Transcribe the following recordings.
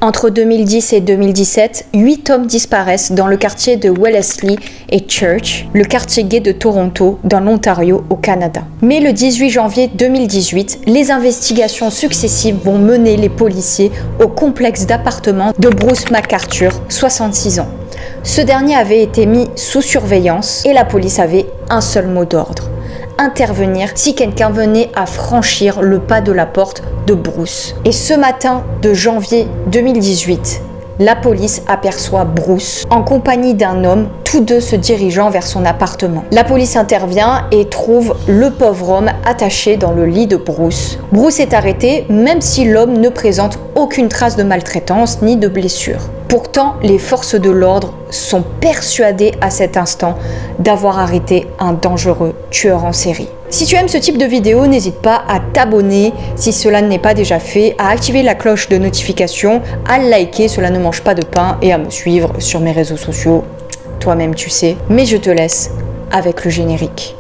Entre 2010 et 2017, 8 hommes disparaissent dans le quartier de Wellesley et Church, le quartier gay de Toronto, dans l'Ontario, au Canada. Mais le 18 janvier 2018, les investigations successives vont mener les policiers au complexe d'appartements de Bruce McArthur, 66 ans. Ce dernier avait été mis sous surveillance et la police avait un seul mot d'ordre: intervenir si quelqu'un venait à franchir le pas de la porte de Bruce. Et ce matin de janvier 2018, la police aperçoit Bruce en compagnie d'un homme, tous deux se dirigeant vers son appartement. La police intervient et trouve le pauvre homme attaché dans le lit de Bruce. Bruce est arrêté, même si l'homme ne présente aucune trace de maltraitance ni de blessure. Pourtant, les forces de l'ordre sont persuadées à cet instant d'avoir arrêté un dangereux tueur en série. Si tu aimes ce type de vidéo, n'hésite pas à t'abonner si cela n'est pas déjà fait, à activer la cloche de notification, à liker, cela ne mange pas de pain, et à me suivre sur mes réseaux sociaux. Toi-même tu sais, mais je te laisse avec le générique.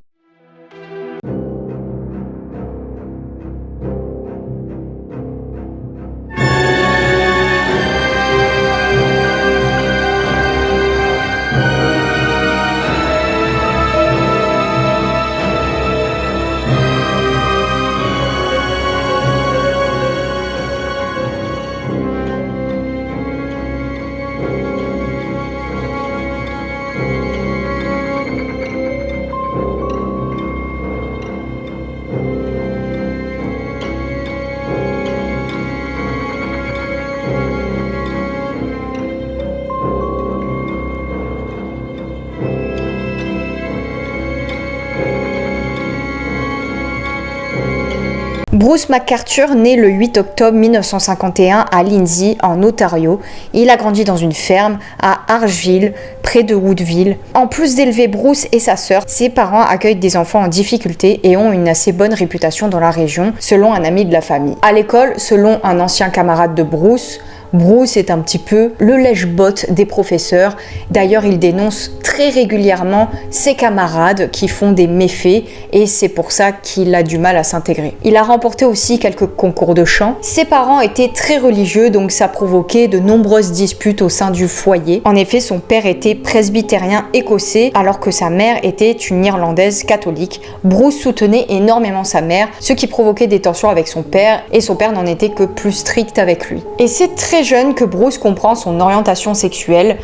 Bruce McArthur naît le 8 octobre 1951 à Lindsay, en Ontario. Il a grandi dans une ferme à Archville, près de Woodville. En plus d'élever Bruce et sa sœur, ses parents accueillent des enfants en difficulté et ont une assez bonne réputation dans la région, selon un ami de la famille. À l'école, selon un ancien camarade de Bruce est un petit peu le lèche-botte des professeurs. D'ailleurs, il dénonce très régulièrement ses camarades qui font des méfaits et c'est pour ça qu'il a du mal à s'intégrer. Il a remporté aussi quelques concours de chant. Ses parents étaient très religieux, donc ça provoquait de nombreuses disputes au sein du foyer. En effet, son père était presbytérien écossais alors que sa mère était une irlandaise catholique. Bruce soutenait énormément sa mère, ce qui provoquait des tensions avec son père et son père n'en était que plus strict avec lui. Et c'est très jeune que Bruce comprend son orientation sexuelle.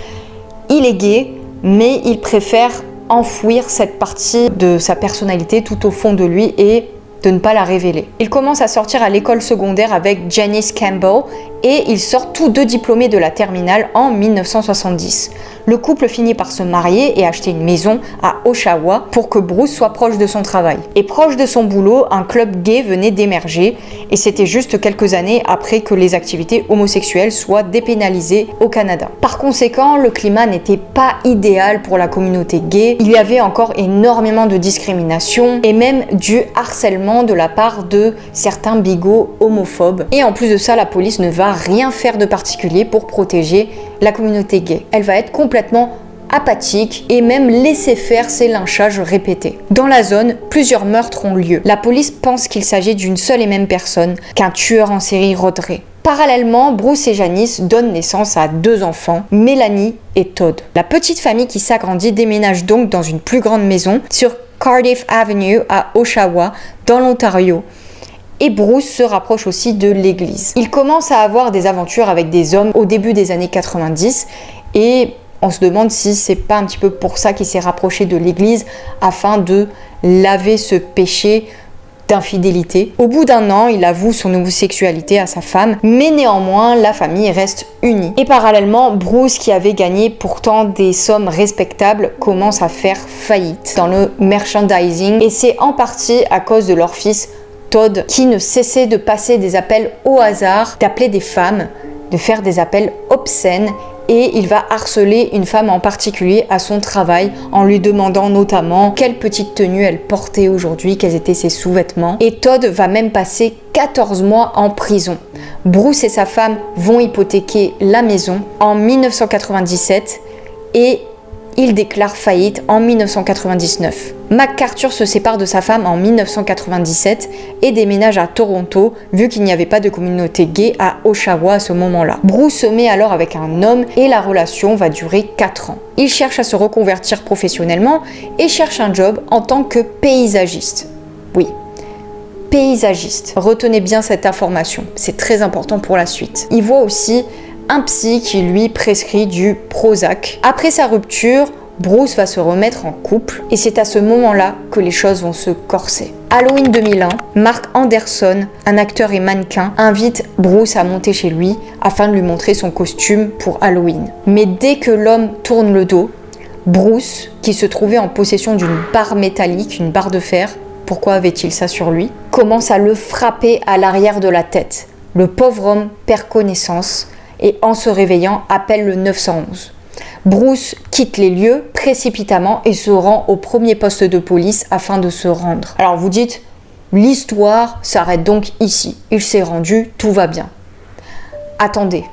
Il est gay, mais il préfère enfouir cette partie de sa personnalité tout au fond de lui et de ne pas la révéler. Il commence à sortir à l'école secondaire avec Janice Campbell et ils sortent tous deux diplômés de la terminale en 1970. Le couple finit par se marier et acheter une maison à Oshawa pour que Bruce soit proche de son travail. Et proche de son boulot, un club gay venait d'émerger et c'était juste quelques années après que les activités homosexuelles soient dépénalisées au Canada. Par conséquent, le climat n'était pas idéal pour la communauté gay. Il y avait encore énormément de discrimination et même du harcèlement de la part de certains bigots homophobes. Et en plus de ça, la police ne va rien faire de particulier pour protéger la communauté gay. Elle va être complètement apathique et même laisser faire ces lynchages répétés. Dans la zone, plusieurs meurtres ont lieu. La police pense qu'il s'agit d'une seule et même personne, qu'un tueur en série rôderait. Parallèlement, Bruce et Janice donnent naissance à 2 enfants, Mélanie et Todd. La petite famille qui s'agrandit déménage donc dans une plus grande maison sur Cardiff Avenue à Oshawa, dans l'Ontario. Et Bruce se rapproche aussi de l'église. Il commence à avoir des aventures avec des hommes au début des années 90 et on se demande si c'est pas un petit peu pour ça qu'il s'est rapproché de l'église afin de laver ce péché d'infidélité. Au bout d'1 an, il avoue son homosexualité à sa femme, mais néanmoins, la famille reste unie. Et parallèlement, Bruce, qui avait gagné pourtant des sommes respectables, commence à faire faillite dans le merchandising et c'est en partie à cause de leur fils Todd qui ne cessait de passer des appels au hasard, d'appeler des femmes, de faire des appels obscènes et il va harceler une femme en particulier à son travail en lui demandant notamment quelle petite tenue elle portait aujourd'hui, quels étaient ses sous-vêtements. Et Todd va même passer 14 mois en prison. Bruce et sa femme vont hypothéquer la maison en 1997 et il déclare faillite en 1999. McArthur se sépare de sa femme en 1997 et déménage à Toronto, vu qu'il n'y avait pas de communauté gay à Oshawa à ce moment-là. Bruce se met alors avec un homme et la relation va durer 4 ans. Il cherche à se reconvertir professionnellement et cherche un job en tant que paysagiste. Oui, paysagiste. Retenez bien cette information, c'est très important pour la suite. Il voit aussi un psy qui lui prescrit du Prozac. Après sa rupture, Bruce va se remettre en couple et c'est à ce moment-là que les choses vont se corser. Halloween 2001, Mark Anderson, un acteur et mannequin, invite Bruce à monter chez lui afin de lui montrer son costume pour Halloween. Mais dès que l'homme tourne le dos, Bruce, qui se trouvait en possession d'une barre métallique, une barre de fer, pourquoi avait-il ça sur lui, commence à le frapper à l'arrière de la tête. Le pauvre homme perd connaissance et en se réveillant appelle le 911. Bruce quitte les lieux précipitamment et se rend au premier poste de police afin de se rendre. Alors vous dites, l'histoire s'arrête donc ici. Il s'est rendu, tout va bien. Attendez,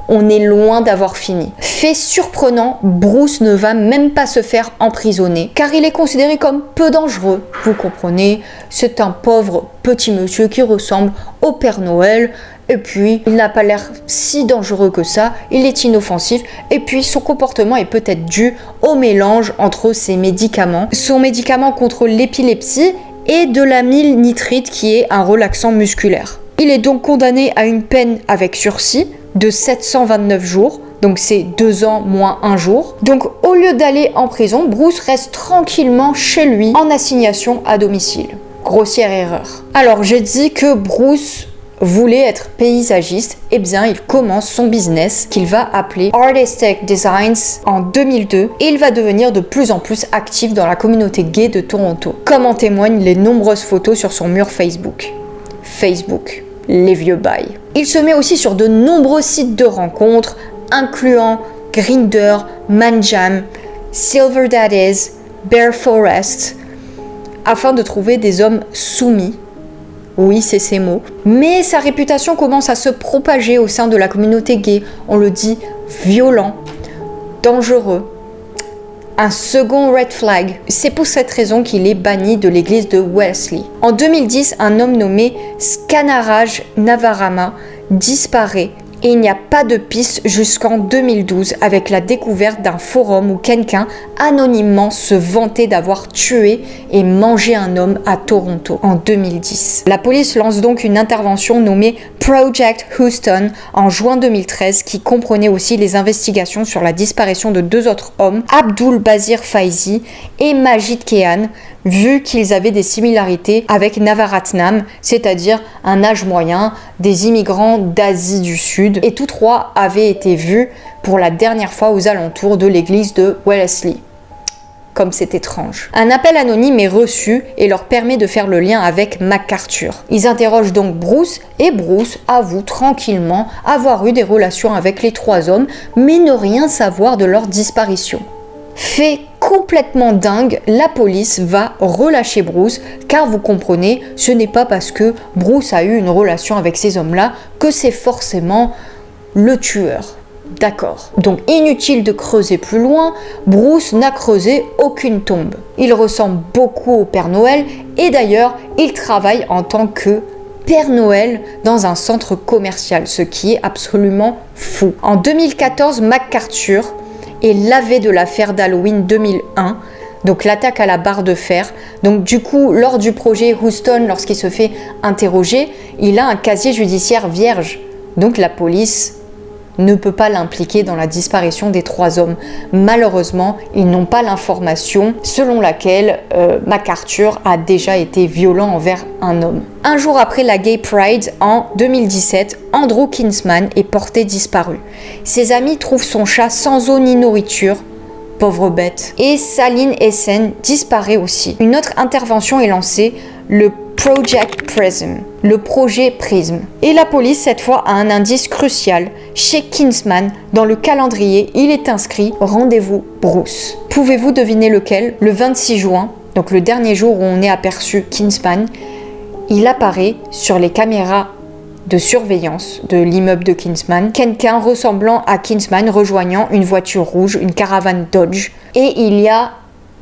on est loin d'avoir fini. Fait surprenant, Bruce ne va même pas se faire emprisonner car il est considéré comme peu dangereux. Vous comprenez, c'est un pauvre petit monsieur qui ressemble au Père Noël. Et puis, il n'a pas l'air si dangereux que ça, il est inoffensif, et puis son comportement est peut-être dû au mélange entre ses médicaments, son médicament contre l'épilepsie et de l'amyle nitrite qui est un relaxant musculaire. Il est donc condamné à une peine avec sursis de 729 jours, donc c'est 2 ans moins 1 jour. Donc au lieu d'aller en prison, Bruce reste tranquillement chez lui en assignation à domicile. Grossière erreur. Alors j'ai dit que Bruce voulait être paysagiste, et bien il commence son business qu'il va appeler Artistic Designs en 2002 et il va devenir de plus en plus actif dans la communauté gay de Toronto, comme en témoignent les nombreuses photos sur son mur Facebook. Facebook, les vieux bails. Il se met aussi sur de nombreux sites de rencontres, incluant Grindr, Manjam, Silver Daddies, Bear Forest, afin de trouver des hommes soumis. Oui, c'est ces mots. Mais sa réputation commence à se propager au sein de la communauté gay. On le dit violent, dangereux. Un second red flag. C'est pour cette raison qu'il est banni de l'église de Wellesley. En 2010, un homme nommé Skanaraj Navarama disparaît. Et il n'y a pas de piste jusqu'en 2012 avec la découverte d'un forum où quelqu'un anonymement se vantait d'avoir tué et mangé un homme à Toronto en 2010. La police lance donc une intervention nommée Project Houston en juin 2013 qui comprenait aussi les investigations sur la disparition de 2 autres hommes, Abdul Bazir Faizi et Majid Kehan, vu qu'ils avaient des similarités avec Navaratnam, c'est-à-dire un âge moyen, des immigrants d'Asie du Sud, et tous 3 avaient été vus pour la dernière fois aux alentours de l'église de Wellesley. Comme c'est étrange. Un appel anonyme est reçu et leur permet de faire le lien avec McArthur. Ils interrogent donc Bruce et Bruce avoue tranquillement avoir eu des relations avec les 3 hommes, mais ne rien savoir de leur disparition. Fait complètement dingue, la police va relâcher Bruce car vous comprenez, ce n'est pas parce que Bruce a eu une relation avec ces hommes-là que c'est forcément le tueur. D'accord. Donc inutile de creuser plus loin, Bruce n'a creusé aucune tombe. Il ressemble beaucoup au Père Noël et d'ailleurs il travaille en tant que Père Noël dans un centre commercial, ce qui est absolument fou. En 2014, McArthur est lavé de l'affaire d'Halloween 2001, donc l'attaque à la barre de fer. Donc du coup, lors du projet Houston, lorsqu'il se fait interroger, il a un casier judiciaire vierge. Donc la police ne peut pas l'impliquer dans la disparition des 3 hommes. Malheureusement, ils n'ont pas l'information selon laquelle McArthur a déjà été violent envers un homme. Un jour après la Gay Pride, en 2017, Andrew Kinsman est porté disparu. Ses amis trouvent son chat sans eau ni nourriture, pauvre bête. Et Saline Essen disparaît aussi. Une autre intervention est lancée, le Project Prism, le projet Prism. Et la police, cette fois, a un indice crucial. Chez Kinsman, dans le calendrier, il est inscrit « Rendez-vous Bruce ». Pouvez-vous deviner lequel? Le 26 juin, donc le dernier jour où on est aperçu Kinsman, il apparaît sur les caméras de surveillance de l'immeuble de Kinsman, quelqu'un ressemblant à Kinsman rejoignant une voiture rouge, une caravane Dodge. et il y a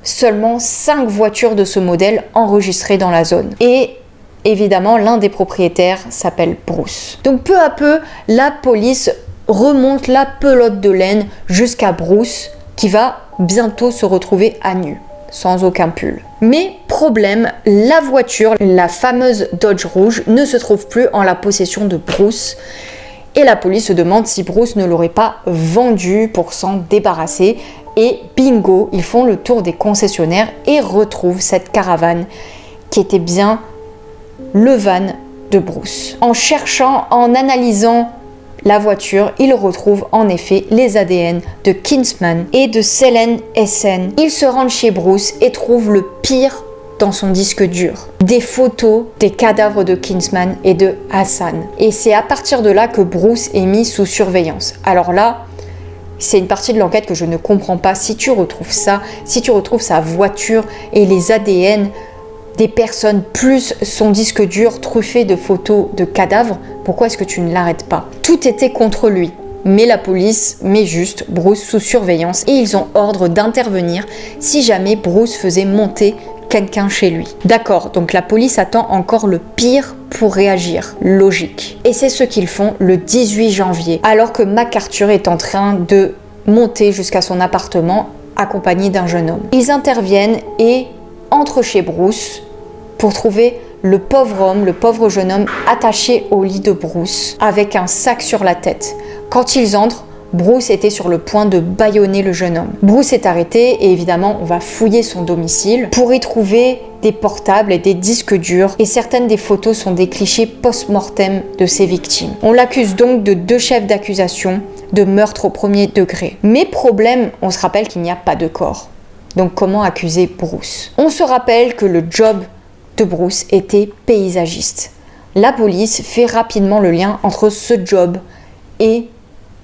seulement 5 voitures de ce modèle enregistrées dans la zone. Et évidemment, l'un des propriétaires s'appelle Bruce. Donc peu à peu, la police remonte la pelote de laine jusqu'à Bruce, qui va bientôt se retrouver à nu, sans aucun pull. Mais problème, la voiture, la fameuse Dodge rouge, ne se trouve plus en la possession de Bruce. Et la police se demande si Bruce ne l'aurait pas vendue pour s'en débarrasser. Et bingo, ils font le tour des concessionnaires et retrouvent cette caravane qui était bien le van de Bruce. En cherchant, en analysant la voiture, ils retrouvent en effet les ADN de Kinsman et de Selen Essen. Ils se rendent chez Bruce et trouvent le pire dans son disque dur. Des photos des cadavres de Kinsman et de Hassan. Et c'est à partir de là que Bruce est mis sous surveillance. Alors là, c'est une partie de l'enquête que je ne comprends pas. Si tu retrouves ça, si tu retrouves sa voiture et les ADN des personnes plus son disque dur truffé de photos de cadavres, pourquoi est-ce que tu ne l'arrêtes pas? Tout était contre lui. Mais la police met juste Bruce sous surveillance et ils ont ordre d'intervenir si jamais Bruce faisait monter quelqu'un chez lui. D'accord, donc la police attend encore le pire pour réagir. Logique. Et c'est ce qu'ils font le 18 janvier, alors que McArthur est en train de monter jusqu'à son appartement accompagné d'un jeune homme. Ils interviennent et entrent chez Bruce pour trouver le pauvre homme, le pauvre jeune homme attaché au lit de Bruce avec un sac sur la tête. Quand ils entrent, Bruce était sur le point de bâillonner le jeune homme. Bruce est arrêté et évidemment on va fouiller son domicile pour y trouver des portables et des disques durs et certaines des photos sont des clichés post-mortem de ses victimes. On l'accuse donc de 2 chefs d'accusation de meurtre au premier degré. Mais problème, on se rappelle qu'il n'y a pas de corps. Donc comment accuser Bruce? On se rappelle que le job de Bruce était paysagiste. La police fait rapidement le lien entre ce job et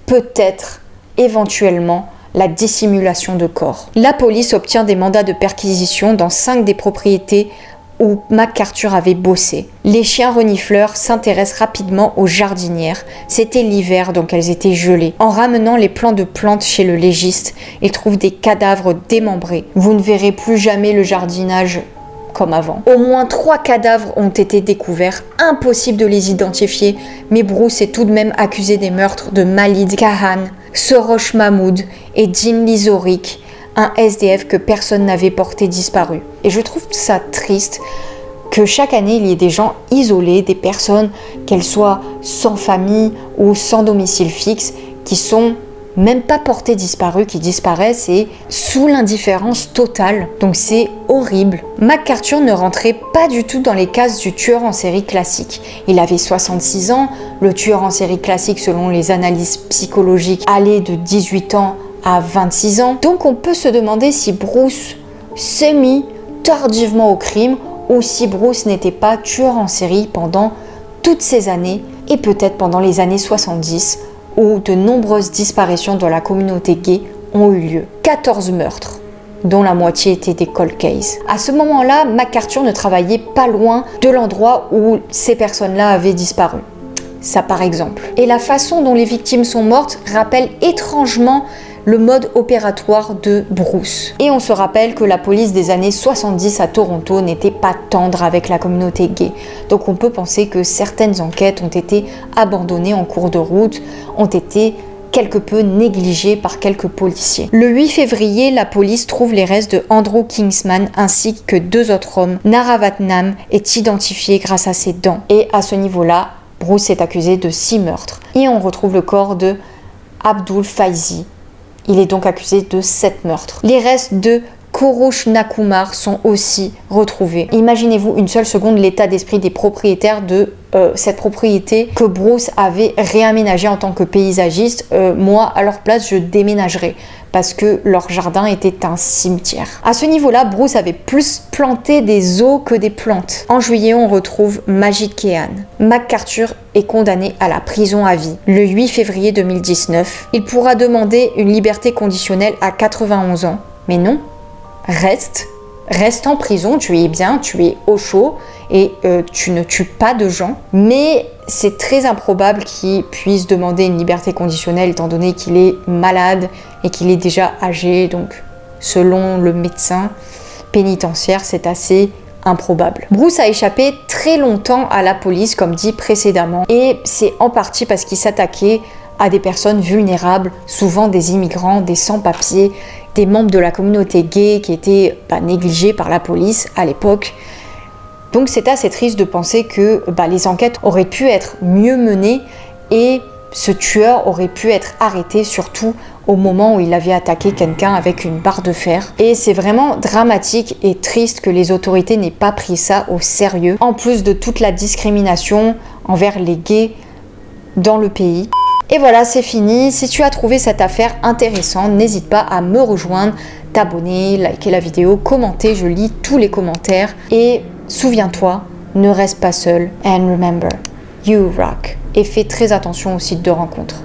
peut-être, éventuellement, la dissimulation de corps. La police obtient des mandats de perquisition dans 5 des propriétés où McArthur avait bossé. Les chiens renifleurs s'intéressent rapidement aux jardinières. C'était l'hiver, donc elles étaient gelées. En ramenant les plants de plantes chez le légiste, ils trouvent des cadavres démembrés. Vous ne verrez plus jamais le jardinage comme avant. Au moins 3 cadavres ont été découverts, impossible de les identifier, mais Bruce est tout de même accusé des meurtres de Malid Kahan, Sorosh Mahmoud et Dean Lizorik, un SDF que personne n'avait porté disparu. Et je trouve ça triste que chaque année il y ait des gens isolés, des personnes, qu'elles soient sans famille ou sans domicile fixe, qui sont même pas portés disparus, qui disparaissent et sous l'indifférence totale. Donc c'est horrible. McArthur ne rentrait pas du tout dans les cases du tueur en série classique. Il avait 66 ans, le tueur en série classique selon les analyses psychologiques allait de 18 ans à 26 ans. Donc on peut se demander si Bruce s'est mis tardivement au crime ou si Bruce n'était pas tueur en série pendant toutes ces années et peut-être pendant les années 70 où de nombreuses disparitions dans la communauté gay ont eu lieu. 14 meurtres, dont la moitié étaient des cold cases. À ce moment-là, McArthur ne travaillait pas loin de l'endroit où ces personnes-là avaient disparu. Ça par exemple. Et la façon dont les victimes sont mortes rappelle étrangement le mode opératoire de Bruce. Et on se rappelle que la police des années 70 à Toronto n'était pas tendre avec la communauté gay. Donc on peut penser que certaines enquêtes ont été abandonnées en cours de route, ont été quelque peu négligées par quelques policiers. Le 8 février, la police trouve les restes de Andrew Kingsman ainsi que 2 autres hommes. Naravatnam est identifié grâce à ses dents. Et à ce niveau-là, Bruce est accusé de 6 meurtres. Et on retrouve le corps de Abdul Faizi. Il est donc accusé de 7 meurtres. Les restes de Kourouch Nakumar sont aussi retrouvés. Imaginez-vous une seule seconde l'état d'esprit des propriétaires de cette propriété que Bruce avait réaménagée en tant que paysagiste. Moi, à leur place, je déménagerais parce que leur jardin était un cimetière. À ce niveau-là, Bruce avait plus planté des eaux que des plantes. En juillet, on retrouve Majid Kehan. McArthur est condamné à la prison à vie. Le 8 février 2019, il pourra demander une liberté conditionnelle à 91 ans. Mais non, reste en prison, tu es bien, tu es au chaud et tu ne tues pas de gens. Mais c'est très improbable qu'il puisse demander une liberté conditionnelle étant donné qu'il est malade et qu'il est déjà âgé. Donc selon le médecin pénitentiaire, c'est assez improbable. Bruce a échappé très longtemps à la police, comme dit précédemment, et c'est en partie parce qu'il s'attaquait à des personnes vulnérables, souvent des immigrants, des sans-papiers, des membres de la communauté gay qui étaient négligés par la police à l'époque. Donc c'est assez triste de penser que les enquêtes auraient pu être mieux menées et ce tueur aurait pu être arrêté, surtout au moment où il avait attaqué quelqu'un avec une barre de fer. Et c'est vraiment dramatique et triste que les autorités n'aient pas pris ça au sérieux, en plus de toute la discrimination envers les gays dans le pays. Et voilà, c'est fini. Si tu as trouvé cette affaire intéressante, n'hésite pas à me rejoindre, t'abonner, liker la vidéo, commenter, je lis tous les commentaires. Et souviens-toi, ne reste pas seul. And remember, you rock. Et fais très attention aux sites de rencontres.